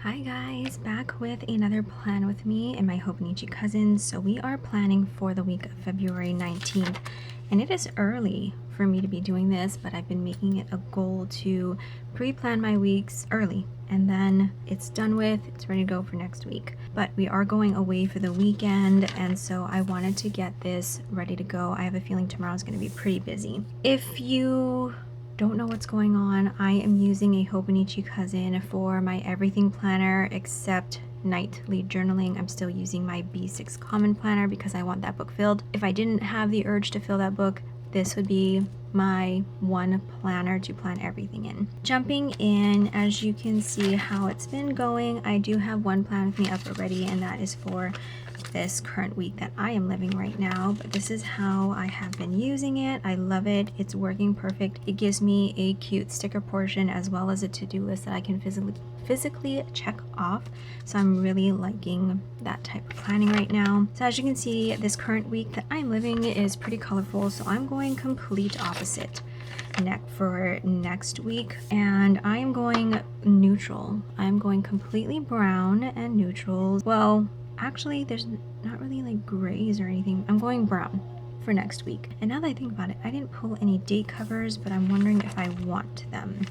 Hi guys, back with another plan with me and my Hobonichi cousins. So we are planning for the week of February 19th, and it is early for me to be doing this, but I've been making it a goal to pre-plan my weeks early, and then it's done with, it's ready to go for next week. But we are going away for the weekend, and so I wanted to get this ready to go. I have a feeling tomorrow's going to be pretty busy. If you don't know what's going on, I am using a Hobonichi Cousin for my everything planner except nightly journaling. I'm still using my B6 common planner because I want that book filled. If I didn't have the urge to fill that book, this would be my one planner to plan everything in. Jumping in, as you can see how it's been going, I do have one plan with me up already, and that is for this current week that I am living right now. But this is how I have been using it. I love it. It's working perfect. It gives me a cute sticker portion as well as a to-do list that I can physically check off. So I'm really liking that type of planning right now. So as you can see, this current week that I'm living is pretty colorful, so I'm going complete opposite for next week, and I am going neutral. I'm going completely brown and neutral. Well, actually there's not really like grays or anything. I'm going brown for next week. And now that I think about it, I didn't pull any date covers, but I'm wondering if I want them.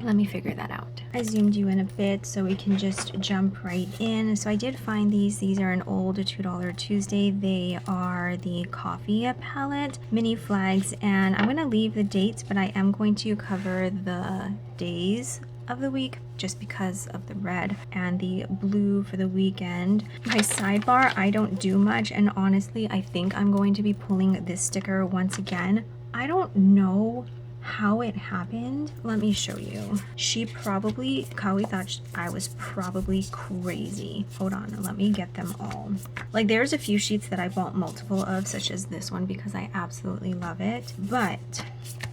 Let me figure that out. I zoomed you in a bit so we can just jump right in. So I did find these. These are an old $2 Tuesday. They are the coffee palette mini flags, and I'm going to leave the dates, but I am going to cover the days of the week just because of the red and the blue for the weekend. My sidebar, I don't do much, and honestly I think I'm going to be pulling this sticker once again. I don't know how it happened. Let me show you. Kawi thought I was probably crazy. Hold on, let me get them all. Like, there's a few sheets that I bought multiple of, such as this one, because I absolutely love it. But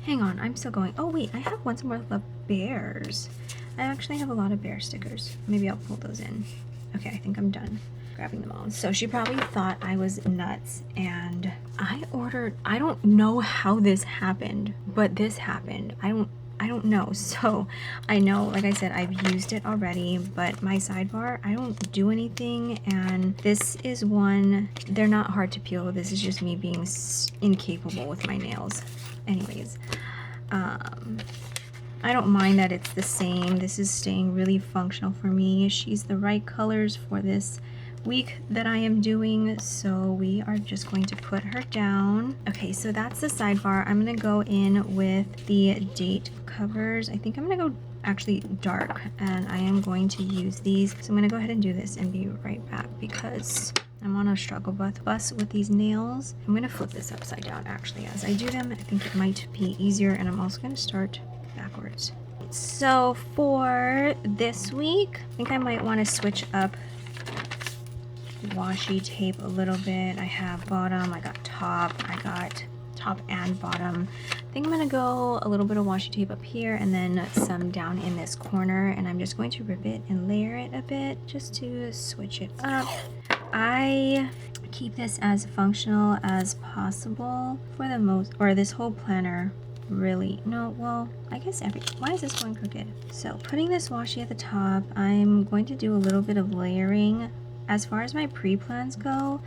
hang on, I'm still going. Oh wait, I have one somewhere of bears. I actually have a lot of bear stickers. Maybe I'll pull those in. Okay, I think I'm done grabbing them all. So she probably thought I was nuts, and I don't know how this happened, but this happened. I don't know. So I know, like I said, I've used it already, but my sidebar, I don't do anything, and this is one, they're not hard to peel. This is just me being incapable with my nails. Anyways, I don't mind that it's the same. This is staying really functional for me. She's the right colors for this week that I am doing, so we are just going to put her down. Okay, so that's the sidebar. I'm gonna go in with the date covers. I think I'm gonna go actually dark, and I am going to use these. So I'm gonna go ahead and do this and be right back because I'm on a struggle bus with these nails. I'm gonna flip this upside down actually as I do them. I think it might be easier, and I'm also gonna start backwards. So for this week, I think I might want to switch up washi tape a little bit. I have bottom, I got top and bottom. I think I'm gonna go a little bit of washi tape up here and then some down in this corner, and I'm just going to rip it and layer it a bit just to switch it up. I keep this as functional as possible for the most, or this whole planner really. No, well, I guess why is this going crooked? So putting this washi at the top, I'm going to do a little bit of layering. As far as my pre-plans go,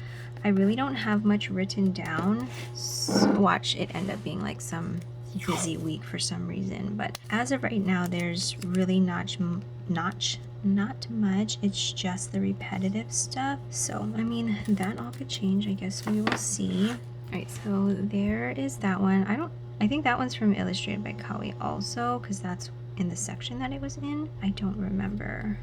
I really don't have much written down. So watch it end up being like some busy week for some reason, but as of right now, there's really not much. It's just the repetitive stuff. So I mean, that all could change. I guess we will see. All right, so there is that one. I think that one's from Illustrated by Kawi also, because that's in the section that it was in. I don't remember.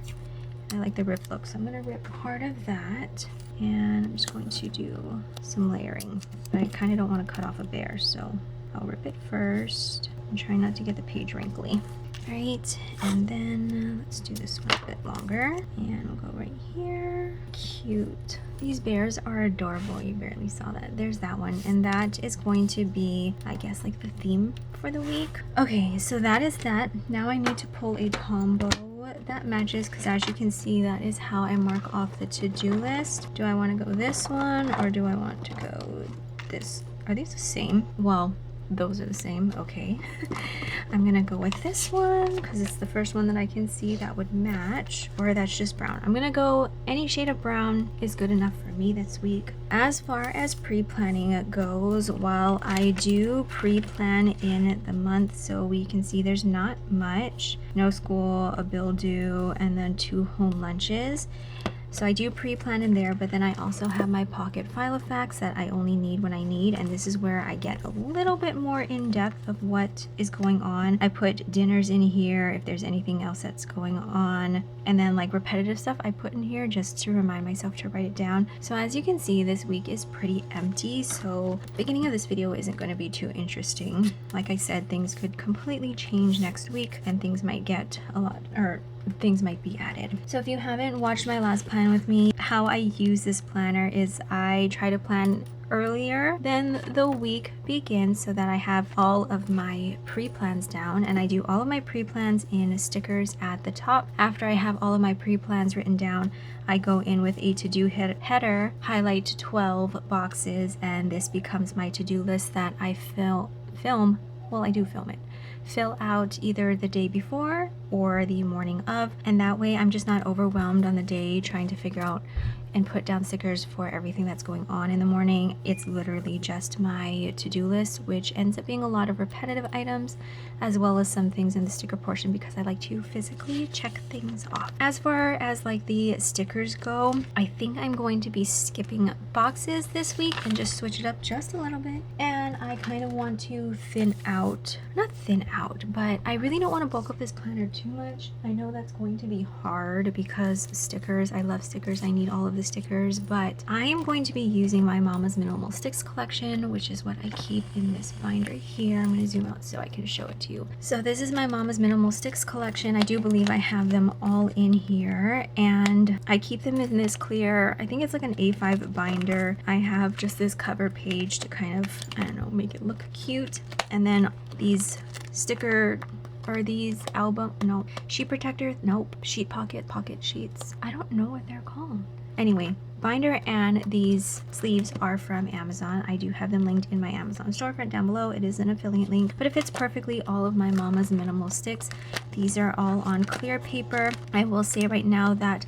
I like the rip look, so I'm going to rip part of that, and I'm just going to do some layering. But I kind of don't want to cut off a bear, so I'll rip it first and try not to get the page wrinkly. All right, and then let's do this one a bit longer, and we'll go right here. Cute. These bears are adorable. You barely saw that. There's that one, and that is going to be, I guess, like the theme for the week. Okay, so that is that. Now I need to pull a combo that matches, because as you can see, that is how I mark off the to-do list. Do I want to go this one, or do I want to go this? Are these the same? Well, those are the same. Okay. I'm gonna go with this one because it's the first one that I can see that would match, or that's just brown. I'm gonna go any shade of brown is good enough for me this week. As far as pre-planning goes, while I do pre-plan in the month, so we can see there's not much. No school, a bill due, and then 2 home lunches. So I do pre-plan in there, but then I also have my pocket file of facts that I only need when I need, and this is where I get a little bit more in depth of what is going on. I put dinners in here if there's anything else that's going on, and then like repetitive stuff I put in here just to remind myself to write it down. So as you can see, this week is pretty empty, so the beginning of this video isn't going to be too interesting. Like I said, things could completely change next week and things might get a lot, or things might be added. So if you haven't watched my last plan with me, how I use this planner is I try to plan earlier than the week begins so that I have all of my pre-plans down, and I do all of my pre-plans in stickers at the top. After I have all of my pre-plans written down, I go in with a to-do header, highlight 12 boxes, and this becomes my to-do list that I fill out either the day before or the morning of, and that way I'm just not overwhelmed on the day trying to figure out and put down stickers for everything that's going on in the morning. It's literally just my to-do list, which ends up being a lot of repetitive items as well as some things in the sticker portion because I like to physically check things off. As far as like the stickers go, I think I'm going to be skipping boxes this week and just switch it up just a little bit. And I kind of want to not thin out, but I really don't want to bulk up this planner too much. I know that's going to be hard because stickers, I love stickers. I need all of the stickers, but I am going to be using my Mama's Minimal Sticks collection, which is what I keep in this binder here. I'm going to zoom out so I can show it to you. So this is my Mama's Minimal Sticks collection. I do believe I have them all in here, and I keep them in this clear, I think it's like an A5 binder. I have just this cover page to kind of, I don't know, make it look cute, and then these sticker, or these sheet protectors, sheet pocket sheets. I don't know what they're called. Anyway, binder and these sleeves are from Amazon. I do have them linked in my Amazon storefront down below. It is an affiliate link, but it fits perfectly all of my Mama's Minimal Sticks. These are all on clear paper. I will say right now that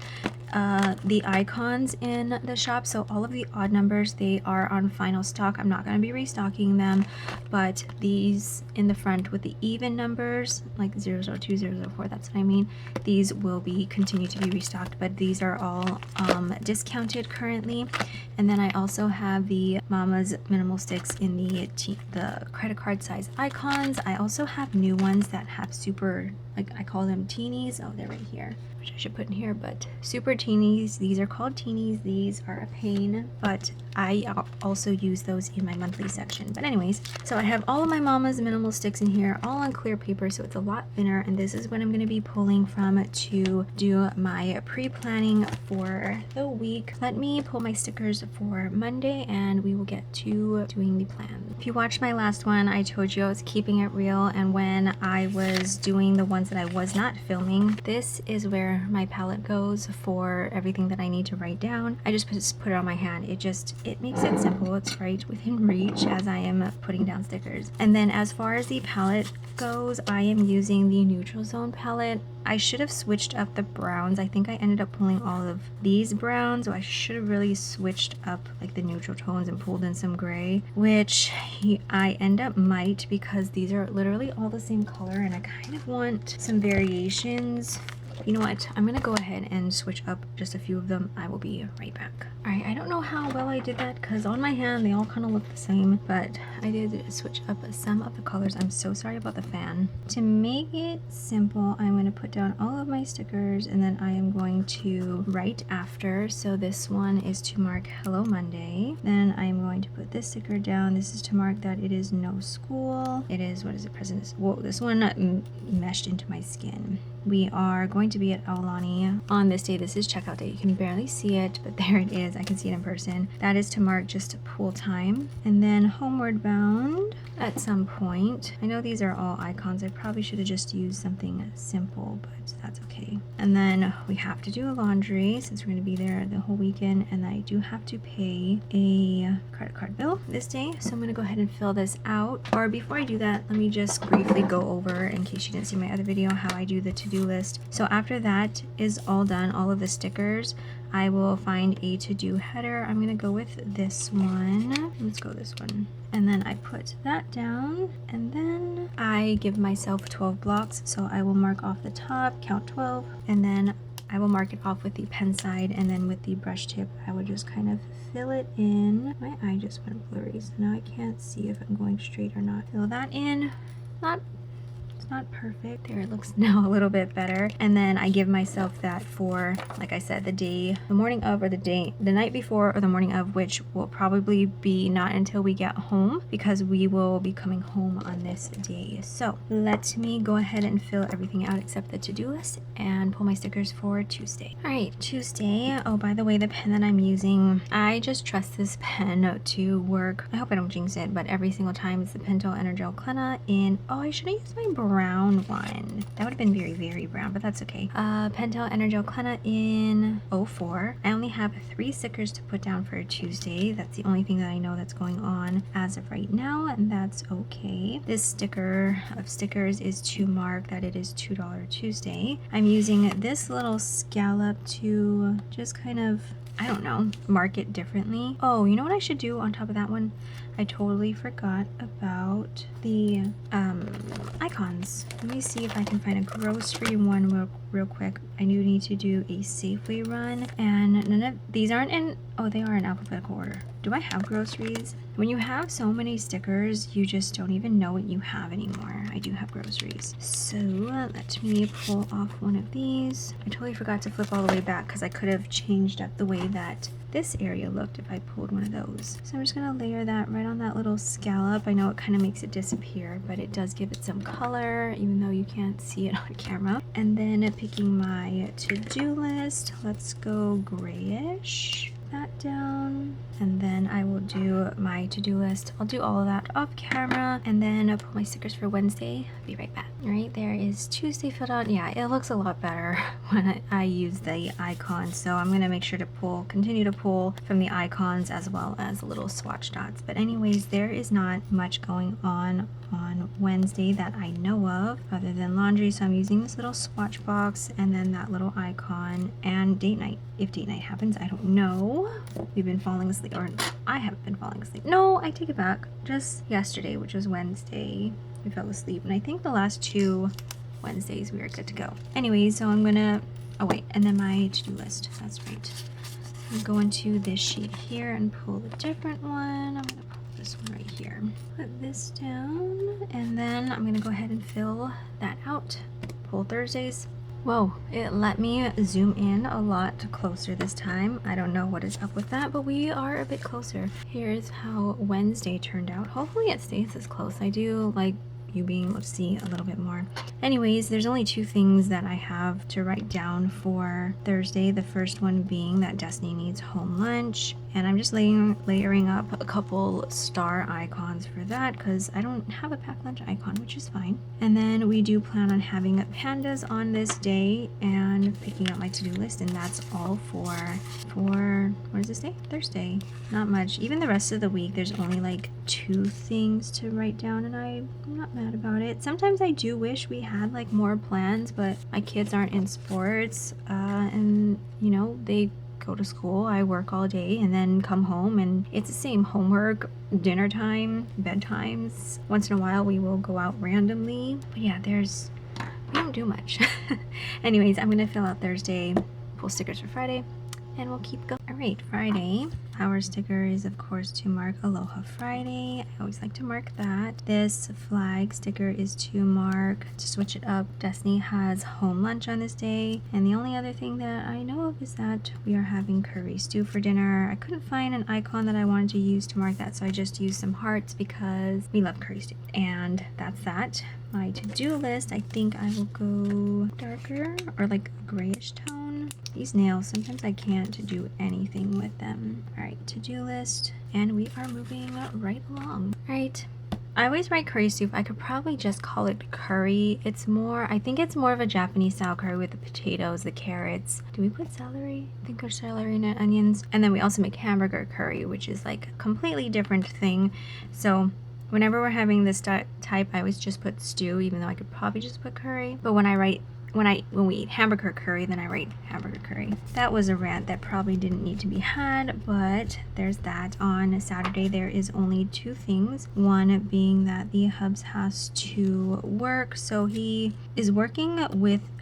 the icons in the shop, so all of the odd numbers, they are on final stock. I'm not going to be restocking them, but these in the front with the even numbers, like 002, 004, that's what I mean, these will be continue to be restocked, but these are all discounted currently. And then I also have the Mama's Minimal Sticks in the credit card size icons. I also have new ones that have super, like I call them teenies. Oh, they're right here, which I should put in here, but super teenies. These are called teenies. These are a pain, but I also use those in my monthly section. But anyways, so I have all of my Mama's Minimal Sticks in here, all on clear paper, so it's a lot thinner, and this is what I'm going to be pulling from to do my pre-planning for the week. Let me pull my stickers for Monday and we will get to doing the plan. If you watched my last one, I told you I was keeping it real, and when I was doing the ones that I was not filming, this is where my palette goes for everything that I need to write down. I just put it on my hand. It makes it simple. It's right within reach as I am putting down stickers. And then as far as the palette goes, I am using the Neutral Zone palette. I should have switched up the browns. I think I ended up pulling all of these browns, so I should have really switched up like the neutral tones and pulled in some gray, which I end up might, because these are literally all the same color and I kind of want some variations. You know what? I'm gonna go ahead and switch up just a few of them. I will be right back. Alright, I don't know how well I did that because on my hand they all kind of look the same, but I did switch up some of the colors. I'm so sorry about the fan. To make it simple, I'm going to put down all of my stickers and then I am going to write after. So this one is to mark Hello Monday. Then I am going to put this sticker down. This is to mark that it is no school. It is, what is it, President's? Whoa, this one meshed into my skin. we are going to be at Aulani on this day. This is checkout day. You can barely see it, but there it is. I can see it in person. That is to mark just pool time. And then homeward bound at some point. I know these are all icons. I probably should have just used something simple, but that's okay. And then we have to do laundry since we're going to be there the whole weekend, and I do have to pay a credit card bill this day. So I'm going to go ahead and fill this out. Or before I do that, let me just briefly go over, in case you didn't see my other video, how I do the to-do list. So after that is all done, all of the stickers, I will find a to-do header. I'm going to go with this one. Let's go this one. And then I put that down, and then I give myself 12 blocks. So I will mark off the top, count 12, and then I will mark it off with the pen side, and then with the brush tip, I would just kind of fill it in. My eye just went blurry, so now I can't see if I'm going straight or not. Fill that in. It's not perfect. There, it looks now a little bit better. And then I give myself that for, like I said, the morning of, or the night before, or the morning of, which will probably be not until we get home, because we will be coming home on this day. So let me go ahead and fill everything out except the to-do list and pull my stickers for Tuesday. All right, Tuesday. Oh, by the way, the pen that I'm using, I just trust this pen to work. I hope I don't jinx it, but every single time it's the Pentel Energel Clenna in, oh, I should have used my brown one. That would have been very, very brown, but that's okay. Pentel Energel Clenna in 04. I only have 3 stickers to put down for Tuesday. That's the only thing that I know that's going on as of right now, and that's okay. This sticker of stickers is to mark that it is $2 Tuesday. I'm using this little scallop to just kind of, I don't know, mark it differently. Oh, you know what I should do on top of that one? I totally forgot about the icons. Let me see if I can find a grocery one real quick. I do need to do a Safeway run, and none of these aren't in, oh, they are in alphabetical order. Do I have groceries? When you have so many stickers, you just don't even know what you have anymore. I do have groceries. So let me pull off one of these. I totally forgot to flip all the way back because I could have changed up the way that this area looked if I pulled one of those. So I'm just gonna layer that right on that little scallop. I know it kind of makes it disappear, but it does give it some color, even though you can't see it on camera. And then picking my to-do list, let's go grayish. That down, and then I will do my to-do list. I'll do all of that off camera, and then I'll put my stickers for Wednesday. Be right back. All right, there is Tuesday filled out. Yeah, it looks a lot better when I use the icons, so I'm gonna make sure to continue to pull from the icons as well as little swatch dots. But anyways, there is not much going on Wednesday that I know of other than laundry, so I'm using this little swatch box and then that little icon and date night. If date night happens, I don't know. We've been falling asleep, or I haven't been falling asleep. No, I take it back. Just yesterday, which was Wednesday, we fell asleep, and I think the last 2 Wednesdays we were good to go. Anyways, so I'm gonna, oh wait, and then my to-do list, that's right. I'm going to this sheet here and pull a different one. I'm gonna pull this one right here. Put this down, and then I'm gonna go ahead and fill that out. Pull Thursdays. Whoa, it let me zoom in a lot closer this time. I don't know what is up with that, but we are a bit closer. Here's how Wednesday turned out. Hopefully it stays this close. I do like you being able to see a little bit more. Anyways, there's only 2 things that I have to write down for Thursday. The first one being that Destiny needs home lunch, and I'm just layering up a couple star icons for that because I don't have a packed lunch icon, which is fine. And then we do plan on having pandas on this day and picking up my to-do list, and that's all for what is this day? Thursday. Not much. Even the rest of the week, there's only like 2 things to write down, and I'm not mad about it. Sometimes I do wish we had like more plans, but my kids aren't in sports, and you know, they go to school, I work all day, and then come home, and it's the same homework, dinner time, bedtimes. Once in a while we will go out randomly, but yeah, we don't do much. Anyways, I'm gonna fill out Thursday, pull stickers for Friday, and we'll keep going. All right, Friday. Our sticker is of course to mark Aloha Friday. I always like to mark that. This flag sticker is to mark, to switch it up. Destiny has home lunch on this day, and the only other thing that I know of is that we are having curry stew for dinner. I couldn't find an icon that I wanted to use to mark that, so I just used some hearts because we love curry stew. And that's that. My to-do list, I think I will go darker or like a grayish tone. These nails, sometimes I can't do anything with them. All right, to-do list, and we are moving right along. All right, I always write curry soup. I could probably just call it curry. It's more, I think it's more of a Japanese style curry with the potatoes, the carrots. Do we put celery? I think there's celery and onions. And then we also make hamburger curry, which is like a completely different thing. So whenever we're having this type, I always just put stew, even though I could probably just put curry. But when we eat hamburger curry, then I write hamburger curry. That was a rant that probably didn't need to be had, but there's that. On Saturday, there is only two things. One being that the hubs has to work, so he is working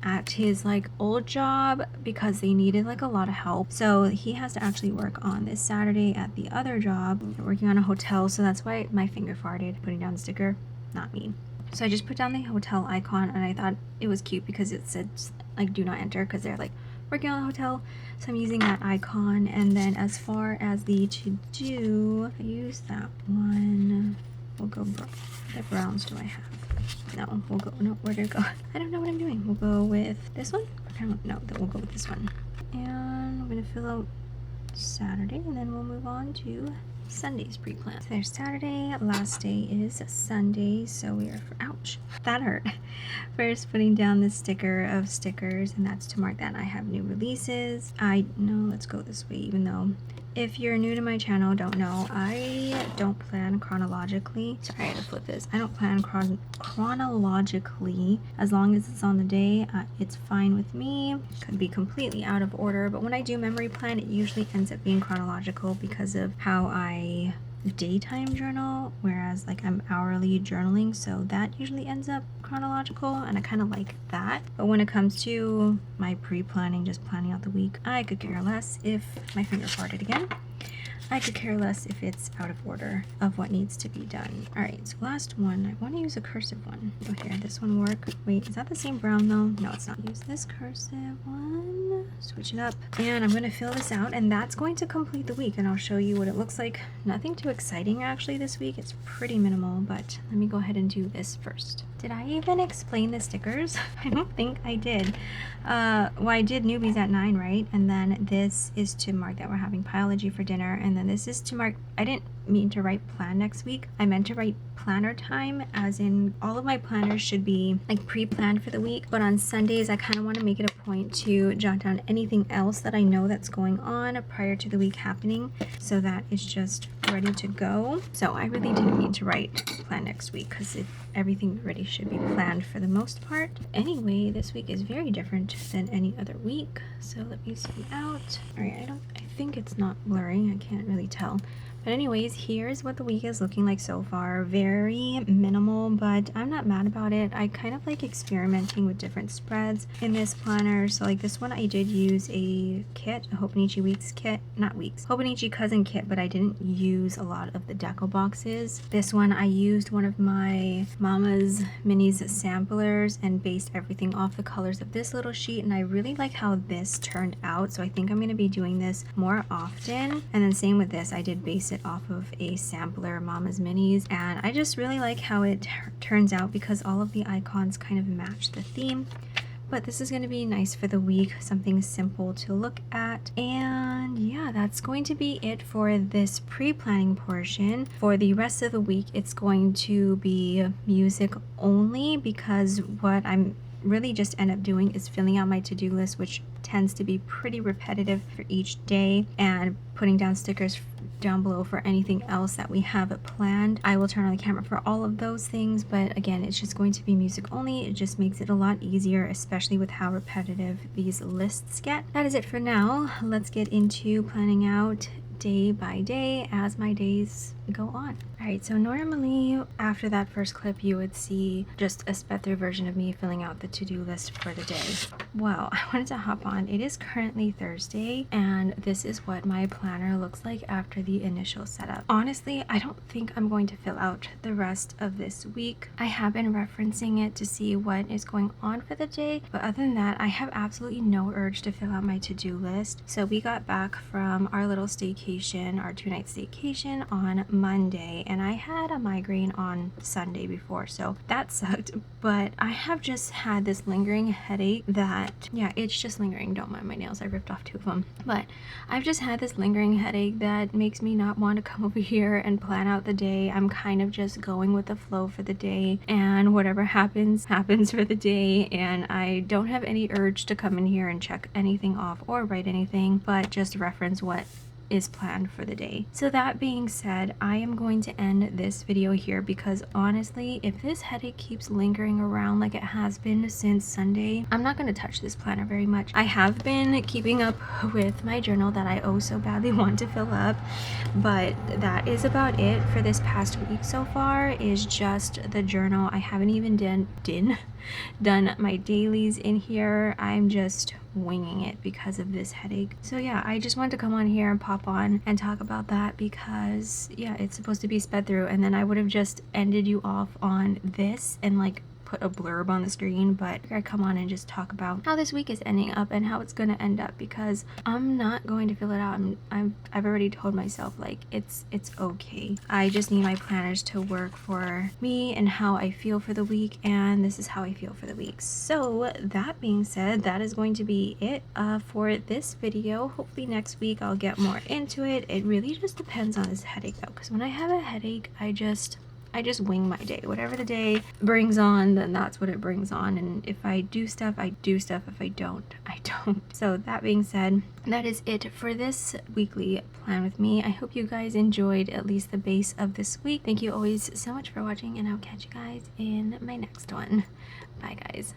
at his like old job because they needed like a lot of help. So he has to actually work on this Saturday at the other job. They're working on a hotel, so that's why my finger farted putting down the sticker, not me. So I just put down the hotel icon, and I thought it was cute because it said like do not enter, because they're like working on the hotel. So I'm using that icon. And then as far as the to do, I use that one. We'll go what browns do I have? No, we'll go, no, where did it go? I don't know what I'm doing. We'll go with this one. No, we'll go with this one. And I'm gonna fill out Saturday, and then we'll move on to Sunday's pre-plan. So there's Saturday, last day is Sunday, so we are ouch, that hurt. First putting down the sticker of stickers, and that's to mark that I have new releases. Let's go this way, even though if you're new to my channel, don't know, I don't plan chronologically. Sorry, I had to flip this. I don't plan chronologically. As long as it's on the day, it's fine with me. Could be completely out of order, but when I do memory plan, it usually ends up being chronological because of how I daytime journal, whereas like I'm hourly journaling, so that usually ends up chronological, and I kind of like that. But when it comes to my pre-planning, just planning out the week, I could care less if my finger farted again. I could care less if it's out of order of what needs to be done. All right, so last one, I want to use a cursive one. Oh, here, this one work. Wait, is that the same brown though? No, it's not. Use this cursive one, switch it up, and I'm going to fill this out, and that's going to complete the week, and I'll show you what it looks like. Nothing too exciting actually this week. It's pretty minimal, but let me go ahead and do this first. Did I even explain the stickers? I don't think I did. Well, I did newbies at 9, right? And then this is to mark that we're having biology for dinner, and then this is to mark, I didn't mean to write plan next week. I meant to write planner time, as in all of my planners should be like pre-planned for the week, but on Sundays I kind of want to make it a point to jot down anything else that I know that's going on prior to the week happening, so that it's just ready to go. So I really didn't mean to write plan next week, because everything already should be planned for the most part. Anyway, this week is very different than any other week, so let me zoom out. All right, I think it's not blurring, I can't really tell. But anyways, here's what the week is looking like so far. Very minimal, but I'm not mad about it. I kind of like experimenting with different spreads in this planner. So like this one, I did use a kit, a Hobonichi Hobonichi Cousin kit, but I didn't use a lot of the deco boxes. This one, I used one of my Mama's Minis samplers and based everything off the colors of this little sheet, and I really like how this turned out. So I think I'm going to be doing this more often. And then same with this, I did base it off of a sampler, Mama's Minis, and I just really like how it turns out because all of the icons kind of match the theme. But this is going to be nice for the week, something simple to look at. And yeah, that's going to be it for this pre-planning portion. For the rest of the week, it's going to be music only, because what I'm really just end up doing is filling out my to-do list, which tends to be pretty repetitive for each day, and putting down stickers down below for anything else that we have planned. I will turn on the camera for all of those things, but again, it's just going to be music only. It just makes it a lot easier, especially with how repetitive these lists get. That is it for now. Let's get into planning out day by day as my days go on. Alright, so normally after that first clip you would see just a sped through version of me filling out the to-do list for the day. Well, I wanted to hop on. It is currently Thursday and this is what my planner looks like after the initial setup. Honestly, I don't think I'm going to fill out the rest of this week. I have been referencing it to see what is going on for the day, but other than that, I have absolutely no urge to fill out my to-do list. So we got back from our little staycation, our 2-night staycation on Monday, and I had a migraine on Sunday before, so that sucked. But I have just had this lingering headache that, yeah, it's just lingering. Don't mind my nails, I ripped off 2 of them. But I've just had this lingering headache that makes me not want to come over here and plan out the day. I'm kind of just going with the flow for the day, and whatever happens, happens for the day, and I don't have any urge to come in here and check anything off or write anything, but just reference what is planned for the day. So that being said, I am going to end this video here because honestly, if this headache keeps lingering around like it has been since Sunday, I'm not going to touch this planner very much. I have been keeping up with my journal that I oh so badly want to fill up, but that is about it for this past week so far, is just the journal. I haven't even done my dailies in here. I'm just winging it because of this headache. So yeah, I just wanted to come on here and pop on and talk about that because yeah, it's supposed to be sped through, and then I would have just ended you off on this and like put a blurb on the screen, but I come on and just talk about how this week is ending up and how it's going to end up, because I'm not going to fill it out. I've already told myself like it's okay. I just need my planners to work for me and how I feel for the week, and this is how I feel for the week. So that being said, that is going to be it for this video. Hopefully next week I'll get more into it. It really just depends on this headache though, because when I have a headache, I just wing my day. Whatever the day brings on, then that's what it brings on. And if I do stuff, I do stuff. If I don't, I don't. So that being said, that is it for this weekly plan with me. I hope you guys enjoyed at least the base of this week. Thank you always so much for watching, and I'll catch you guys in my next one. Bye guys.